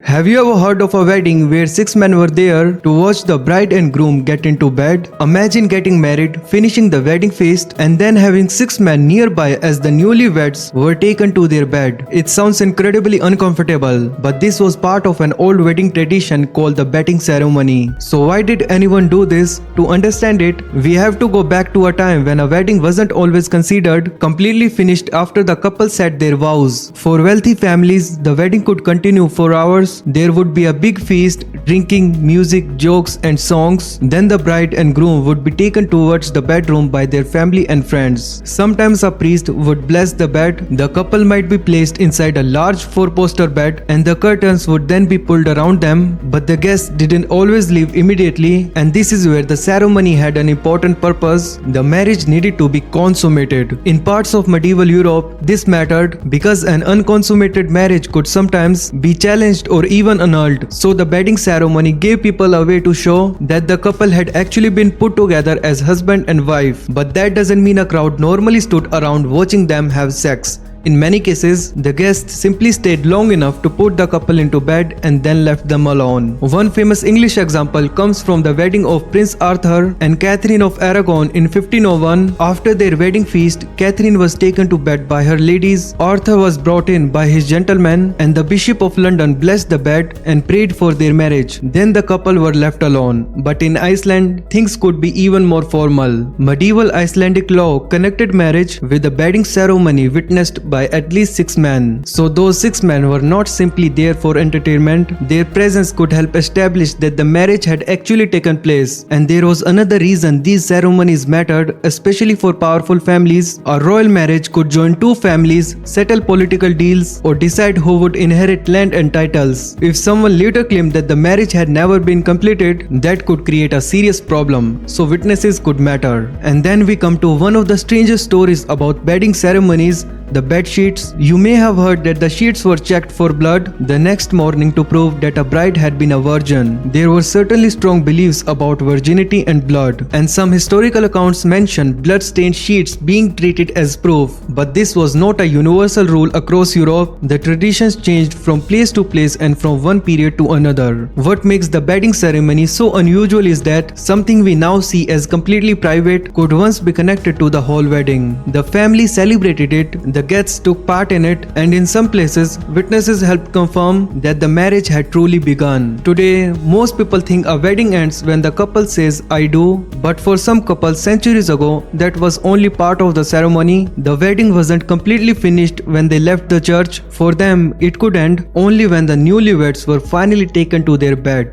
Have you ever heard of a wedding where 6 men were there to watch the bride and groom get into bed? Imagine getting married, finishing the wedding feast, and then having 6 men nearby as the newlyweds were taken to their bed. It sounds incredibly uncomfortable, but this was part of an old wedding tradition called the bedding ceremony. So why did anyone do this? To understand it, we have to go back to a time when a wedding wasn't always considered completely finished after the couple said their vows. For wealthy families, the wedding could continue for hours. There would be a big feast, drinking, music, jokes, and songs. Then the bride and groom would be taken towards the bedroom by their family and friends. Sometimes a priest would bless the bed. The couple might be placed inside a large four-poster bed, and the curtains would then be pulled around them. But the guests didn't always leave immediately, and this is where the ceremony had an important purpose. The marriage needed to be consummated. In parts of medieval Europe, this mattered because an unconsummated marriage could sometimes be challenged or even annulled. So the bedding ceremony gave people a way to show that the couple had actually been put together as husband and wife. But that doesn't mean a crowd normally stood around watching them have sex. In many cases, the guests simply stayed long enough to put the couple into bed and then left them alone. One famous English example comes from the wedding of Prince Arthur and Catherine of Aragon in 1501. After their wedding feast, Catherine was taken to bed by her ladies, Arthur was brought in by his gentlemen, and the Bishop of London blessed the bed and prayed for their marriage. Then the couple were left alone. But in Iceland, things could be even more formal. Medieval Icelandic law connected marriage with the bedding ceremony witnessed by at least 6 men. So those 6 men were not simply there for entertainment. Their presence could help establish that the marriage had actually taken place. And there was another reason these ceremonies mattered, especially for powerful families. A royal marriage could join 2 families, settle political deals, or decide who would inherit land and titles. If someone later claimed that the marriage had never been completed, that could create a serious problem. So witnesses could matter. And then we come to one of the strangest stories about bedding ceremonies, the bed sheets. You may have heard that the sheets were checked for blood the next morning to prove that a bride had been a virgin. There were certainly strong beliefs about virginity and blood, and some historical accounts mention blood-stained sheets being treated as proof. But this was not a universal rule across Europe. The traditions changed from place to place and from one period to another. What makes the bedding ceremony so unusual is that something we now see as completely private could once be connected to the whole wedding. The family celebrated it, the guests took part in it, and in some places, witnesses helped confirm that the marriage had truly begun. Today, most people think a wedding ends when the couple says "I do," but for some couples centuries ago, that was only part of the ceremony. The wedding wasn't completely finished when they left the church. For them, it could end only when the newlyweds were finally taken to their bed.